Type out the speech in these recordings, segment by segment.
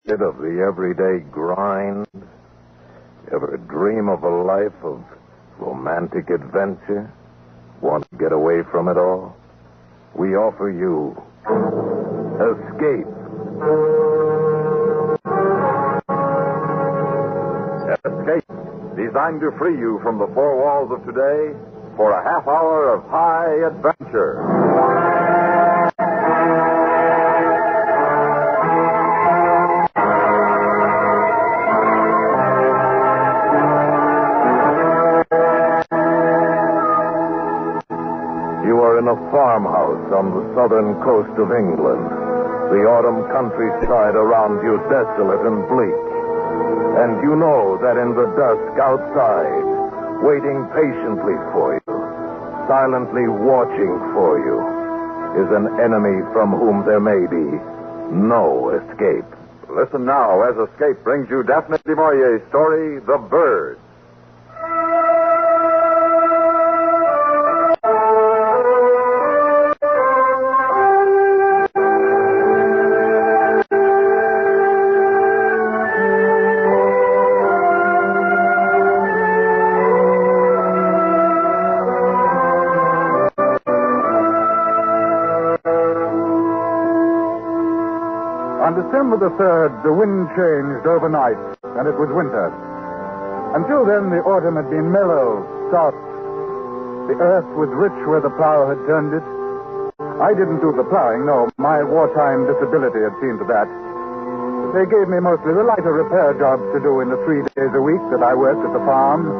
Bit of the everyday grind? Ever dream of a life of romantic adventure? Want to get away from it all? We offer you Escape. Escape, designed to free you from the four walls of today for a half hour of high adventure. You are in a farmhouse on the southern coast of England. The autumn countryside around you desolate and bleak. And you know that in the dusk outside, waiting patiently for you, silently watching for you, is an enemy from whom there may be no escape. Listen now as Escape brings you Daphne du Maurier's story, The Bird. On December the 3rd, the wind changed overnight, and it was winter. Until then, the autumn had been mellow, soft. The earth was rich where the plow had turned it. I didn't do the plowing, no. My wartime disability had seen to that. They gave me mostly the lighter repair jobs to do in the 3 days a week that I worked at the farm.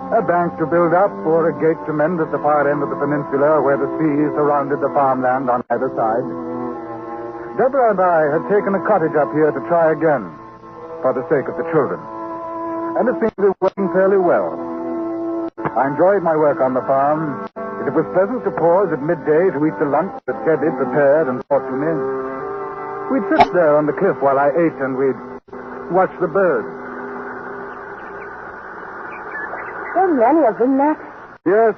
A bank to build up or a gate to mend at the far end of the peninsula where the sea surrounded the farmland on either side. Deborah and I had taken a cottage up here to try again, for the sake of the children. And it seemed to be working fairly well. I enjoyed my work on the farm. It was pleasant to pause at midday to eat the lunch that Debbie prepared and brought to me. We'd sit there on the cliff while I ate, and we'd watch the birds. So many of them, Matt. Yes.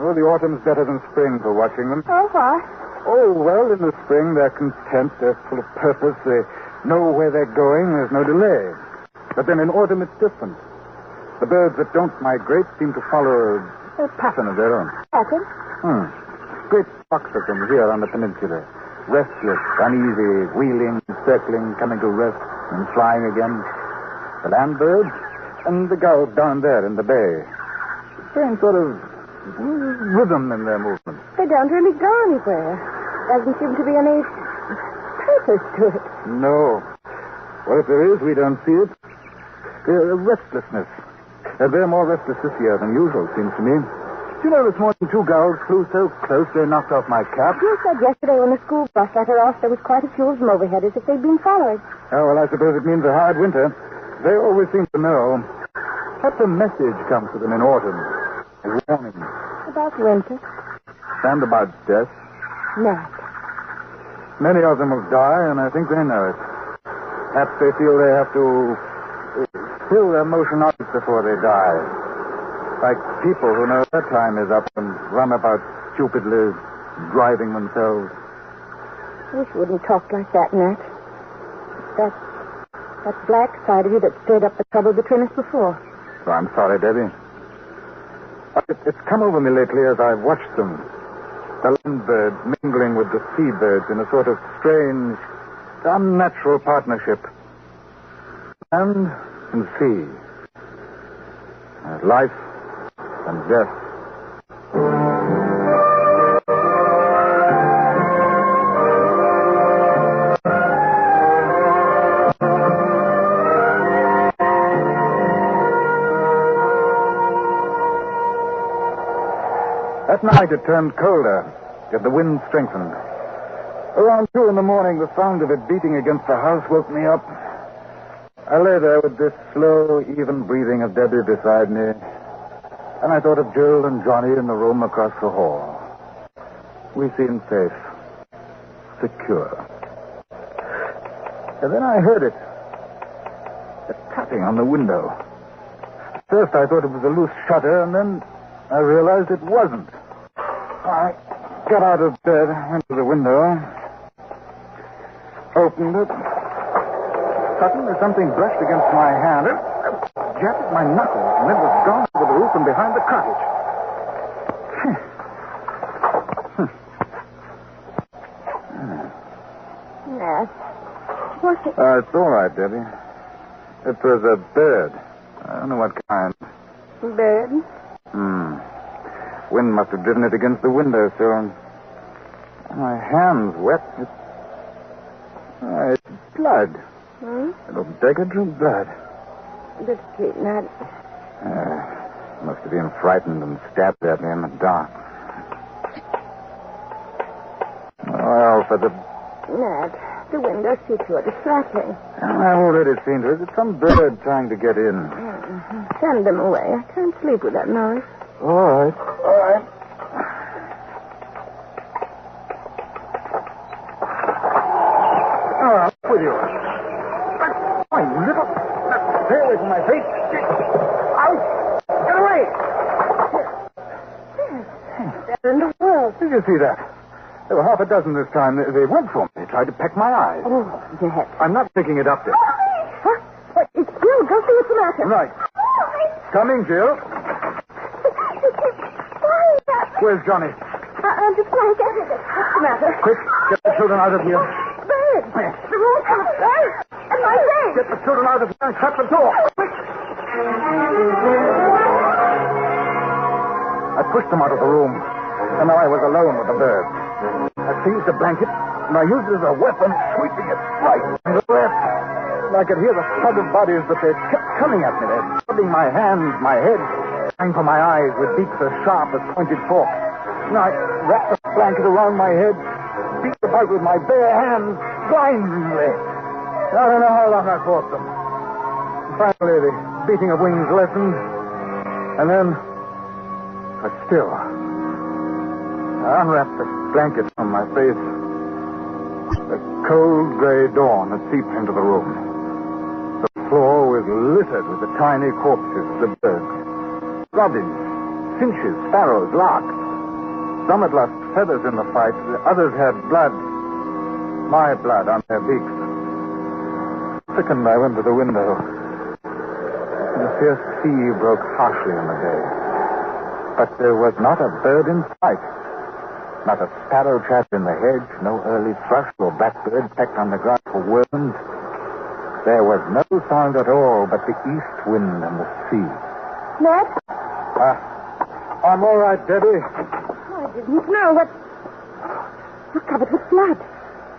Oh, the autumn's better than spring for watching them. Oh, why? Oh, well, in the spring, they're content, they're full of purpose, they know where they're going, there's no delay. But then in autumn, it's different. The birds that don't migrate seem to follow a pattern of their own. Pattern? Great flocks of them here on the peninsula. Restless, uneasy, wheeling, circling, coming to rest, and flying again. The land birds and the gulls down there in the bay. Strange sort of rhythm in their movements. They don't really go anywhere. Doesn't seem to be any purpose to it. No. Well, if there is, we don't see it. Restlessness. They're more restless this year than usual, seems to me. You know, this morning 2 gulls flew so close they knocked off my cap. You said yesterday when the school bus let her off, there was quite a few of them overhead as if they'd been followed. Oh, well, I suppose it means a hard winter. They always seem to know. Perhaps a message comes to them in autumn. A warning. About winter? And about death. Matt. Many of them will die, and I think they know it. Perhaps they feel they have to fill their motion out before they die. Like people who know their time is up and run about stupidly driving themselves. I wish you wouldn't talk like that, Matt. That black side of you that stirred up the trouble between us before. Oh, I'm sorry, Debbie. It's come over me lately as I've watched them. The land birds mingling with the sea birds in a sort of strange, unnatural partnership. Land and sea. Life and death. At night, it turned colder, yet the wind strengthened. Around 2 in the morning, the sound of it beating against the house woke me up. I lay there with this slow, even breathing of Debbie beside me, and I thought of Jill and Johnny in the room across the hall. We seemed safe, secure. And then I heard it, a tapping on the window. At first, I thought it was a loose shutter, and then I realized it wasn't. I got out of bed, went to the window, opened it, Suddenly something brushed against my hand. It jabbed at my knuckles and then was gone over the roof and behind the cottage. Nat, what's it? It's all right, Debbie. It was a bird. I don't know what kind. Bird? Wind must have driven it against the windowsill. My hand's wet. It's blood. It'll beg a drink blood. Just keep Nat. Must have been frightened and stabbed at me in the dark. Well, for the... Nat, the window seats were distracting. I've already seen to it. It's some bird trying to get in. Send them away. I can't sleep with that noise. All right. With you. Why, little... Stay away from my face. Out! Get away! They're in the world. Did you see that? There were half a dozen this time. They went for me. They tried to peck my eyes. Oh, Nat. I'm not picking it up, Dick. Huh? What? It's Jill. Go see what's the matter. Right. Coming, Jill. Where's Johnny? I'm just like everything. What's the matter? Quick, get the children out of here. Bird. The room's full of birds. And my bed. Get the children out of here and shut the door. Quick. I pushed them out of the room, and now I was alone with the bird. I seized a blanket, and I used it as a weapon, sweeping it right and left. And I could hear the thud of bodies, but they kept coming at me. They're rubbing my hands, my head, trying for my eyes with beaks as sharp as pointed forks. And I wrapped the blanket around my head, beat about with my bare hands, blindly. I don't know how long I fought them. Finally, the beating of wings lessened, and then, but still, I unwrapped the blanket from my face. The cold gray dawn had seeped into the room. The floor was littered with the tiny corpses of the birds. Robins, finches, sparrows, larks. Some had lost feathers in the fight. The others had blood. My blood on their beaks. Sickened, I went to the window. The fierce sea broke harshly in the day. But there was not a bird in sight. Not a sparrow chattered in the hedge, no early thrush or blackbird pecked on the grass for worms. There was no sound at all but the east wind and the sea. Nat? I'm all right, Debbie. I didn't know what... You're covered with blood.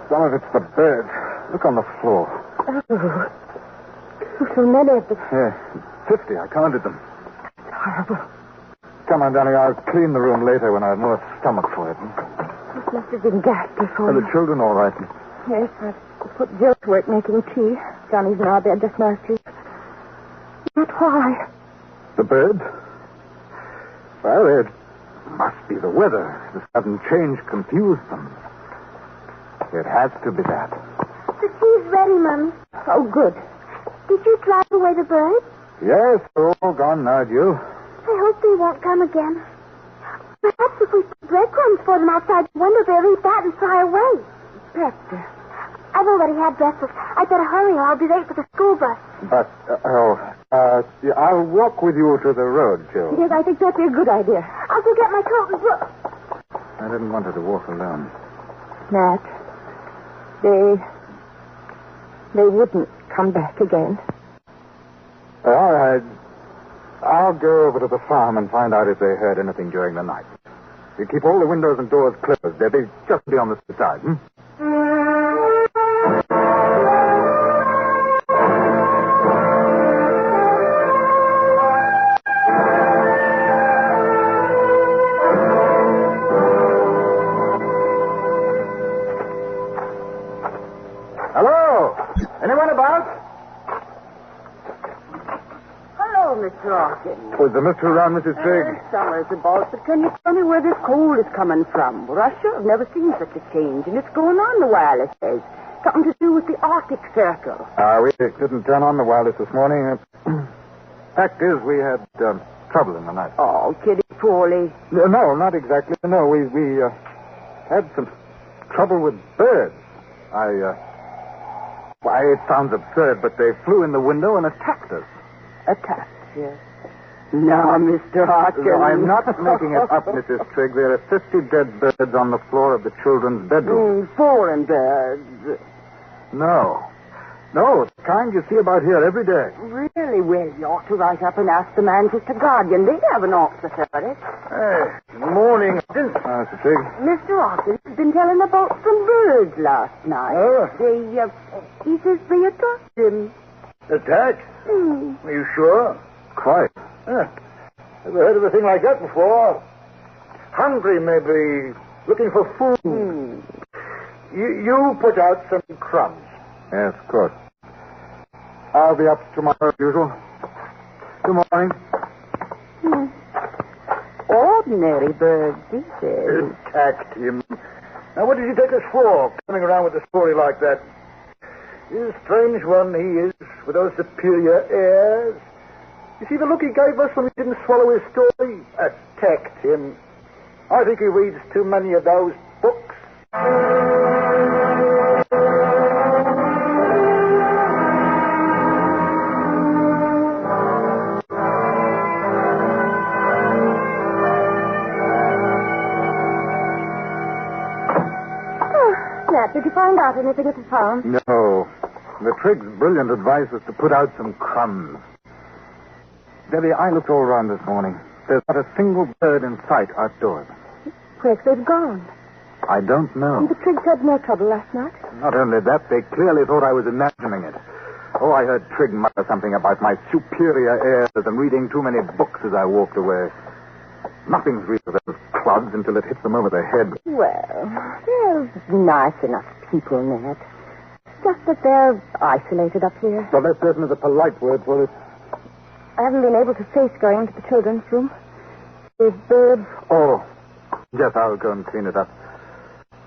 Some of it's the birds. Look on the floor. Oh, so many of them. Yeah, 50. I counted them. It's horrible. Come on, Danny. I'll clean the room later when I have more stomach for it. It must have been ghastly for Are you. the children all right? Yes, I've put Jill to work making tea. Johnny's in our bed just now asleep. But why? The birds? Well, it must be the weather. The sudden change confused them. It has to be that. The tea's ready, Mummy. Oh, good. Did you drive away the birds? Yes, they're all gone now, Jill. I hope they won't come again. Perhaps if we put breadcrumbs for them outside the window, they'll eat that and fly away. Perhaps. I've already had breakfast. I better hurry or I'll be late for the school bus. But, I'll walk with you to the road, Jill. Yes, I think that'd be a good idea. I'll go get my coat and book. I didn't want her to walk alone. Nat, they wouldn't come back again. All right. I'll go over to the farm and find out if they heard anything during the night. You keep all the windows and doors closed, Debbie. Just be on the side, Hello? Anyone about? Hello, Mr. Hawkins. Was the mister around, Mrs. Trigg? Summer's about, but can you tell me where this cold is coming from? Russia? I've never seen such a change, and it's going on, the wireless says. Something to do with the Arctic Circle. We didn't turn on the wireless this morning. Fact is, we had trouble in the night. Oh, kidding poorly. No, not exactly. No, we had some trouble with birds. Why, it sounds absurd, but they flew in the window and attacked us. Attacked, yes. Now, Mr. Harkin. No, I'm not making it up, Mrs. Trigg. There are 50 dead birds on the floor of the children's bedroom. Foreign birds. No. No, the kind you see about here every day. Really? Well, you ought to write up and ask the Manchester Guardian. They have an officer for it. Hey, morning. Mr. Trigg. Mr. Hawkins has been telling about some birds last night. Oh? He says they attacked him. Attack? Are you sure? Quite. Never heard of a thing like that before. Hungry, maybe. Looking for food. You put out some crumbs. Yes, of course. I'll be up tomorrow as usual. Good morning. Ordinary birds, he says. Attacked him. Now, what did you take us for, coming around with a story like that? He's a strange one, he is, with those superior airs. You see the look he gave us when we didn't swallow his story? Attacked him. I think he reads too many of those books. Nat, did you find out anything at the farm? No. The Triggs' brilliant advice was to put out some crumbs. Debbie, I looked all around this morning. There's not a single bird in sight outdoors. Where's they've gone? I don't know. And the Triggs had no trouble last night. Not only that, they clearly thought I was imagining it. Oh, I heard Trigg mutter something about my superior airs and reading too many books as I walked away. Nothing's real with those clubs until it hits them over the head. Well, they're nice enough people, Nat. Just that they're isolated up here. Well, that's certainly the polite word for it. I haven't been able to face going into the children's room. There's birds. Oh, yes, I'll go and clean it up.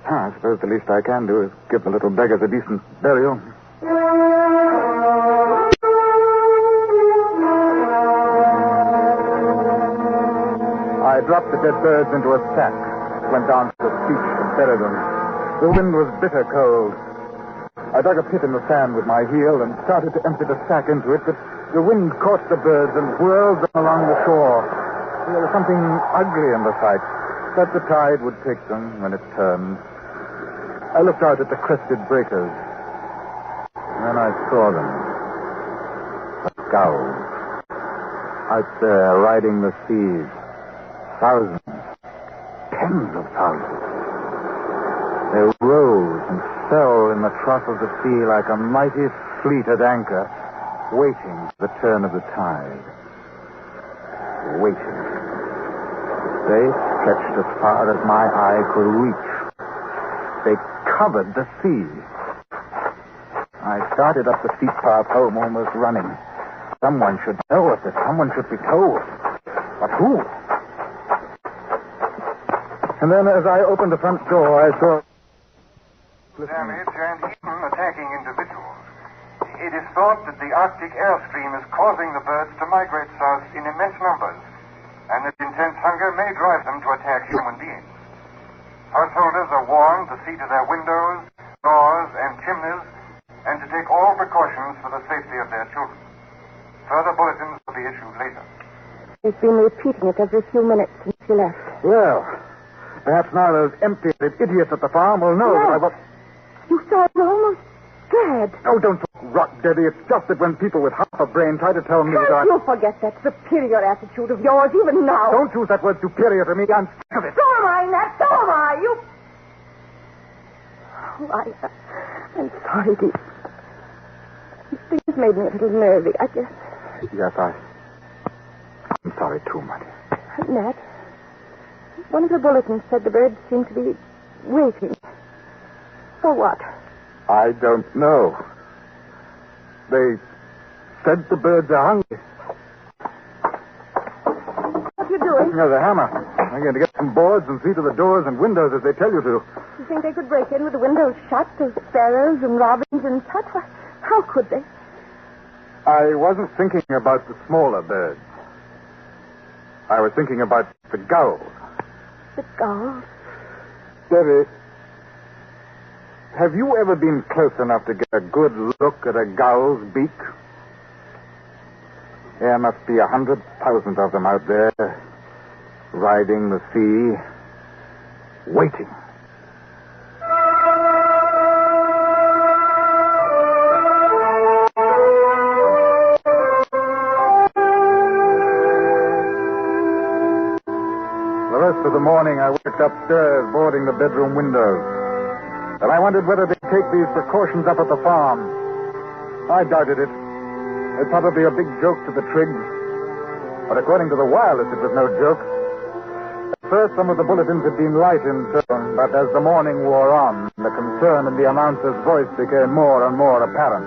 I suppose the least I can do is give the little beggars a decent burial. I dropped the dead birds into a sack, went down to the beach and buried them. The wind was bitter cold. I dug a pit in the sand with my heel and started to empty the sack into it, but the wind caught the birds and whirled them along the shore. There was something ugly in the sight, but the tide would take them when it turned. I looked out at the crested breakers. Then I saw them. The gulls. Out there, riding the seas. Thousands. Tens of thousands. They rose and fell in the trough of the sea like a mighty fleet at anchor, waiting for the turn of the tide. Waiting. They stretched as far as my eye could reach. They covered the sea. I started up the steep path home, almost running. Someone should know of it. Someone should be told. But who? And then as I opened the front door, I saw... damage and even attacking individuals. It is thought that the Arctic airstream is causing the birds to migrate south in immense numbers, and that intense hunger may drive them to attack human beings. Householders are warned to see to their windows, doors, and chimneys, and to take all precautions for the safety of their children. Further bulletins will be issued later. He's been repeating it every few minutes since you left. Well, perhaps now those empty-headed idiots at the farm will know that I was... You saw it almost dead. Oh, don't talk rot, Debbie. It's just that when people with half a brain try to tell me that Can't you forget that superior attitude of yours even now? Don't use that word superior to me. I'm sick of it. So am I, Nat. So am I. You... Oh, I'm sorry, dear. These things made me a little nervy, I guess. Yes, I'm sorry too much. Nat, one of the bulletins said the birds seem to be waiting. For what? I don't know. They said the birds are hungry. What are you doing? No, the hammer. I'm going to get some boards and see to the doors and windows as they tell you to. You think they could break in with the windows shut? There's sparrows and robins and such. How could they? I wasn't thinking about the smaller birds. I was thinking about the gulls. The gulls? Debbie, have you ever been close enough to get a good look at a gull's beak? There must be 100,000 of them out there, riding the sea, waiting. The rest of the morning I worked upstairs, boarding the bedroom windows. And I wondered whether they'd take these precautions up at the farm. I doubted it. It's probably a big joke to the Triggs. But according to the wireless, it was no joke. At first, some of the bulletins had been light in tone, but as the morning wore on, the concern in the announcer's voice became more and more apparent.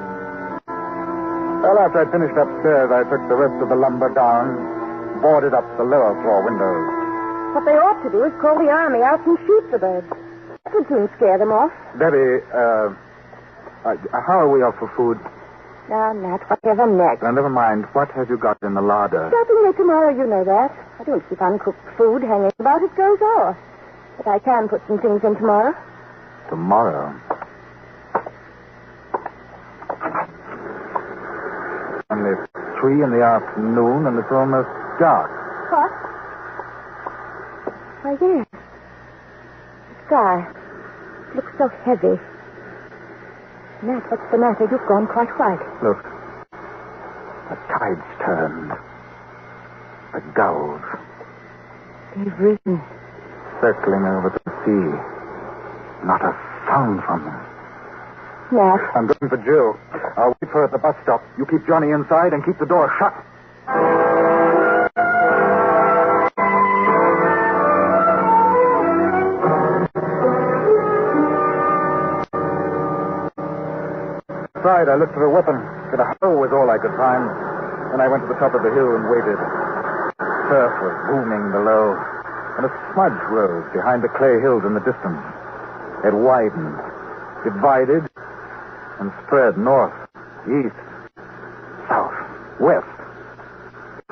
Well, after I'd finished upstairs, I took the rest of the lumber down, boarded up the lower floor windows. What they ought to do is call the army out and shoot the birds. That would soon scare them off. Debbie, how are we off for food? Now, Nat, whatever next? Now, never mind. What have you got in the larder? Starting late tomorrow, you know that. I don't keep uncooked food hanging about. It goes off. But I can put some things in tomorrow. Tomorrow? Only 3 in the afternoon, and it's almost dark. What? Why, yes. The sky. It looks so heavy. Nat, what's the matter? You've gone quite white. Look. The tide's turned. The gulls. They've risen. Circling over the sea. Not a sound from them. Nat. I'm going for Jill. I'll wait for her at the bus stop. You keep Johnny inside and keep the door shut. Inside, I looked for a weapon, but a hoe was all I could find. Then I went to the top of the hill and waited. Surf was booming below, and a smudge rose behind the clay hills in the distance. It widened, divided, and spread north, east, south, west.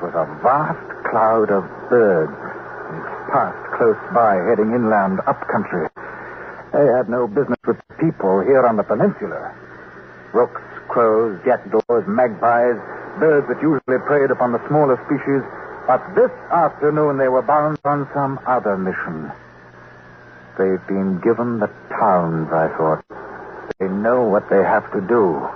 It was a vast cloud of birds. They passed close by, heading inland, up country. They had no business with people here on the peninsula. Rooks, crows, jackdaws, magpies, birds that usually preyed upon the smaller species. But this afternoon they were bound on some other mission. They've been given the towns, I thought. They know what they have to do.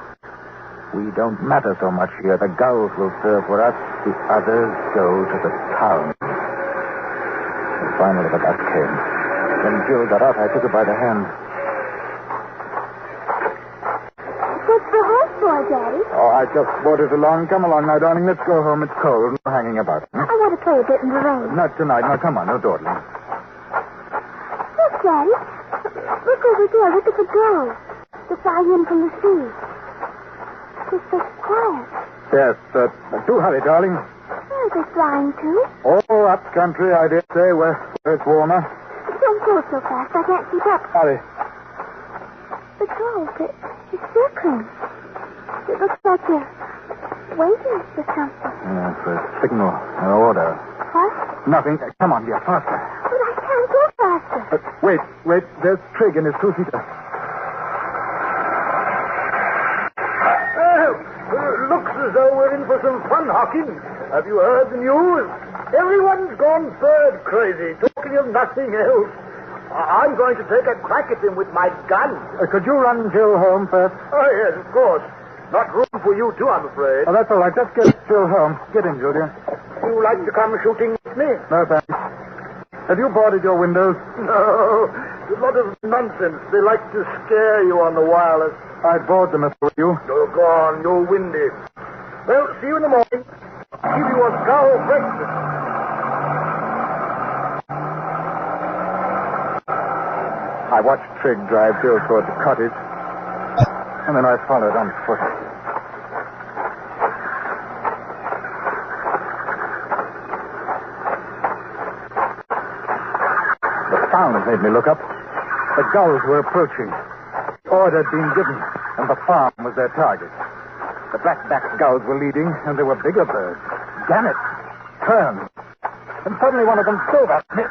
We don't matter so much here. The gulls will serve for us. The others go to the town. And finally the bus came. When Jill got out, I took her by the hand. What's the horse for, Daddy? Oh, I just brought it along. Come along now, darling. Let's go home. It's cold. No hanging about. I want to play a bit in the rain. Not tonight. Now, come on. No dawdling. Look, Daddy. Look over there. Look at the gulls. They're flying in from the sea. They're so quiet. Yes, do hurry, darling. Where are they flying to? Oh, up country, I dare say, where it's warmer. Don't go so fast. I can't keep up. Hurry. The gulls, they're circling. It looks like they're waiting for something. Yes, a signal, an order. What? Nothing. Come on, dear, faster. But I can't go faster. Wait. There's Trigg in his two-seater. Looks as though we're in for some fun, Hawkins. Have you heard the news? Everyone's gone bird crazy, talking of nothing else. I'm going to take a crack at him with my gun. Could you run Jill home first? Oh, yes, of course. Not room for you two, I'm afraid. Oh, that's all right. Just get Jill home. Get in, Julia. You like to come shooting with me? No, thanks. Have you boarded your windows? No. It's a lot of nonsense. They like to scare you on the wireless. I'd board them if I were you. Oh, go on. You're windy. Well, see you in the morning. Give you a cow breakfast. I watched Trigg drive Jill toward the cottage, and then I followed on foot. The sound made me look up. The gulls were approaching. Order had been given, and the farm was their target. The black-backed gulls were leading, and there were bigger birds. Gannets, terns. And suddenly one of them dove at me,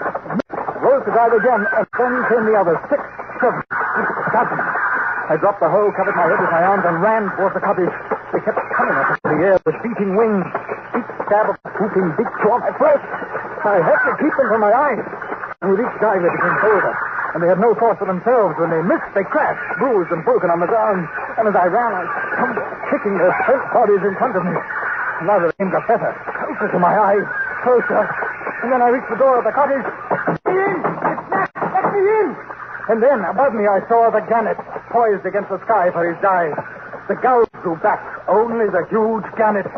rose to dive again, and then came the others, 6, 7, 8 dozen. I dropped the hoe, covered my head with my arms, and ran towards the cottage. They kept coming up into the air with beating wings. Each stab of the swooping beak tore my flesh. I had to keep them from my eyes. And with each dive, they became bolder. And they had no thought for themselves. When they missed, they crashed, bruised and broken on the ground. And as I ran, I stumbled, kicking their spent bodies in front of me. And now the aim got better, closer to my eyes, closer. And then I reached the door of the cottage. Let me in! It's Nat! Let me in! And then, above me, I saw the gannet, poised against the sky for his dive. The gulls drew back, only the huge gannet.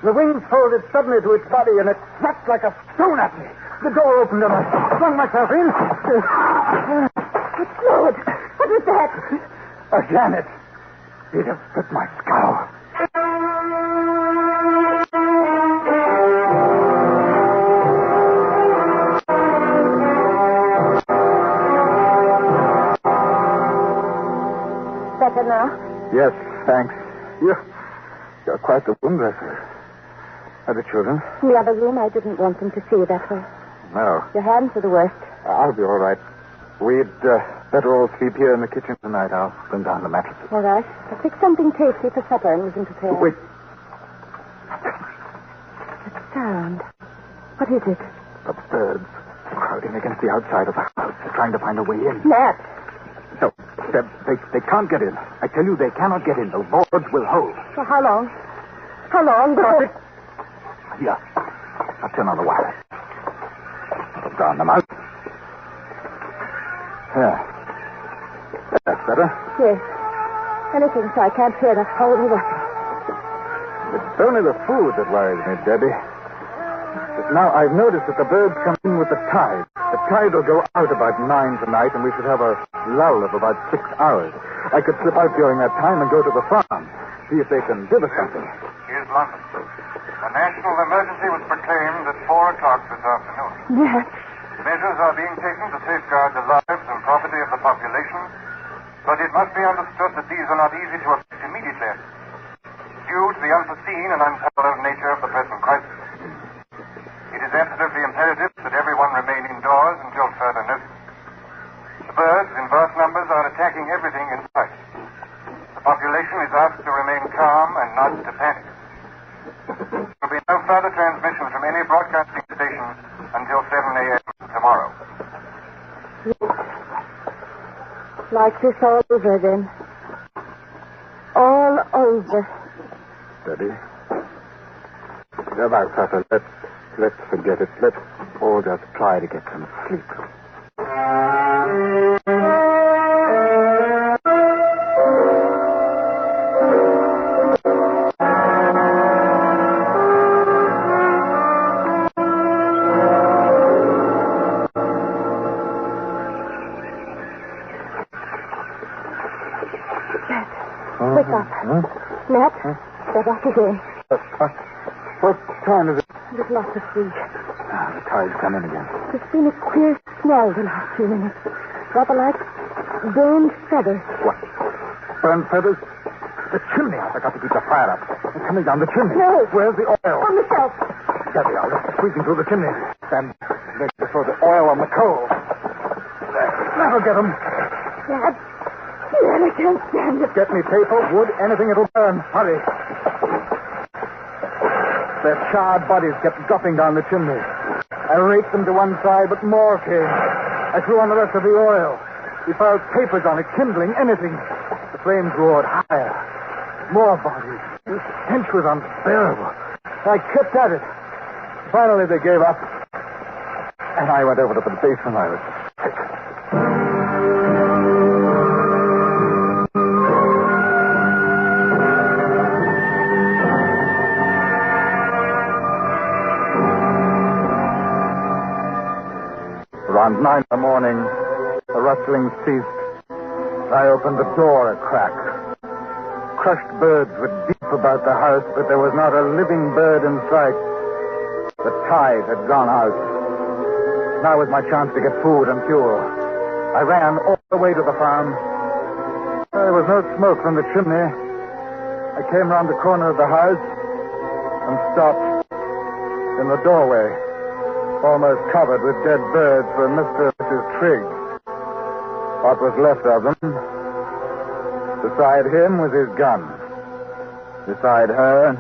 The wings folded suddenly to its body, and it snapped like a stone at me. The door opened, and I flung myself in. It slowed. What was that? A gannet. He'd have split my skull. Better now? Yes, thanks. You're quite the wound dresser. Are the children? In the other room, I didn't want them to see you that way. No. Your hands are the worst. I'll be all right. We'd better all sleep here in the kitchen tonight. I'll bring down the mattresses. All right. I'll fix something tasty for supper and we can prepare. Wait. That sound. What is it? The birds crowding against the outside of the house. They're trying to find a way in. Nat. No, they can't get in. I tell you, they cannot get in. The boards will hold. For how long? How long? Got it. Here. I'll turn on the wire. Put down the mouth. There. That's better. Yes. Anything so I can't hear that horrible rustle. It's only the food that worries me, Debbie. But now I've noticed that the birds come in with the tide. The tide will go out about 9 tonight, and we should have a lull of about 6 hours. I could slip out during that time and go to the farm, see if they can give us something. Here's London. A national emergency was proclaimed at 4 o'clock this afternoon. Nat. Measures are being taken to safeguard the lives and property of the population, but it must be understood that these are not easy to effect immediately, due to the unforeseen and unparalleled nature of the present crisis. It is absolutely imperative that everyone remain indoors until further notice. The birds, in vast numbers, are attacking everything in sight. The population is asked to remain calm and not to panic. There will be no further transmission from any broadcasting station until 7 a.m. tomorrow. Like this all over then. All over. Debbie. Now, Papa, let's forget it. Let's all just try to get some sleep. Wake up. Nat, they're back again. What time is it? There's lots of food. The tide's come in again. There's been a queer smell the last few minutes. Rather like burned feathers. What? Burned feathers? The chimney. I forgot to keep the fire up. It's coming down the chimney. No. Where's the oil? On the shelf. Debbie, I'll let it squeezing through the chimney. And then just throw the oil on the coal. That'll get them. Dad, I can't stand it. Get me paper, wood, anything it'll burn. Hurry. Their charred bodies kept dropping down the chimney. I raked them to one side, but more came. I threw on the rest of the oil. We piled papers on it, kindling, anything. The flames roared higher. More bodies. The stench was unbearable. I kept at it. Finally, they gave up. And I went over to the basement. I was sick. Around 9 in the morning, the rustling ceased. I opened the door a crack. Crushed birds were deep about the house, but there was not a living bird in sight. The tide had gone out. Now was my chance to get food and fuel. I ran all the way to the farm. There was no smoke from the chimney. I came round the corner of the house and stopped in the doorway. Almost covered with dead birds were Mr. and Mrs. Trigg. What was left of them Beside him was his gun. Beside her,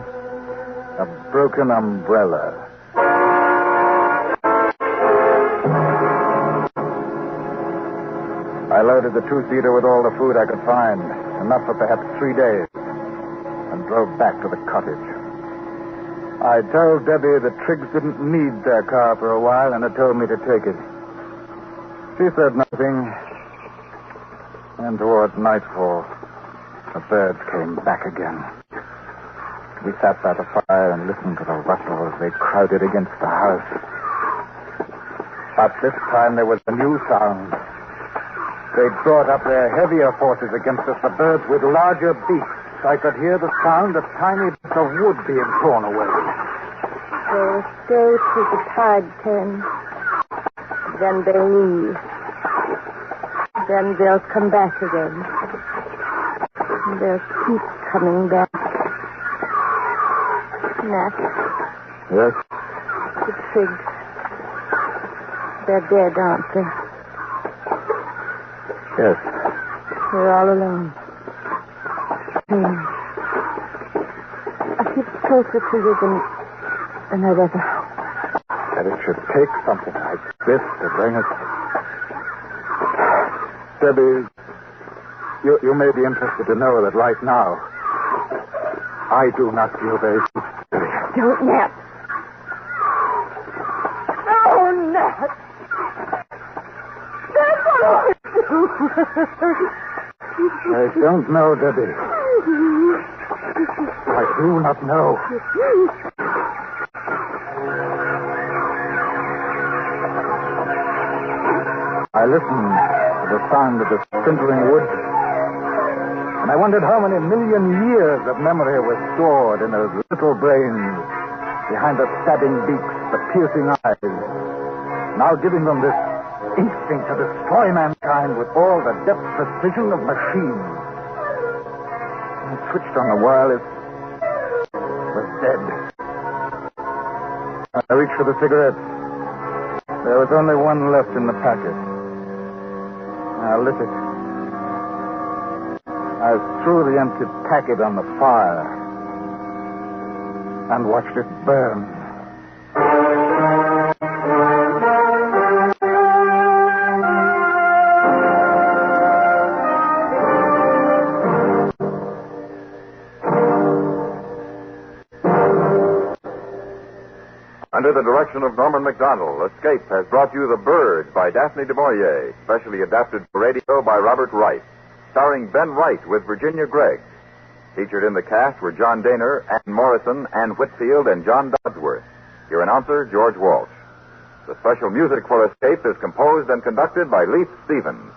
a broken umbrella. I loaded the two-seater with all the food I could find, enough for perhaps 3 days, and drove back to the cottage. I told Debbie that Triggs didn't need their car for a while and had told me to take it. She said nothing, and toward nightfall, the birds came back again. We sat by the fire and listened to the rustle as they crowded against the house. But this time there was a new sound. They'd brought up their heavier forces against us, the birds with larger beaks. I could hear the sound of tiny bits of wood being torn away. They'll stay till the tide turns. Then they'll leave. Then they'll come back again. And they'll keep coming back. Nat. Yes? The Triggs. They're dead, aren't they? Yes. We're all alone. I feel closer to you than I've ever. That it should take something like this to bring us. Debbie, you may be interested to know that right now, I do not feel very peaceful. Don't, Nat. Oh, Nat. That's what I do. I don't know, Debbie. I do not know. I listened to the sound of the splintering wood, and I wondered how many million years of memory were stored in those little brains behind the stabbing beaks, the piercing eyes, now giving them this instinct to destroy mankind with all the depth precision of machines. I switched on the wireless. It was dead. I reached for the cigarettes. There was only one left in the packet. I lit it. I threw the empty packet on the fire and watched it burn. Under the direction of Norman MacDonald, Escape has brought you The Bird by Daphne du Maurier, specially adapted for radio by Robert Wright, starring Ben Wright with Virginia Gregg. Featured in the cast were John Daner, Ann Morrison, Ann Whitfield, and John Dodsworth. Your announcer, George Walsh. The special music for Escape is composed and conducted by Leith Stevens.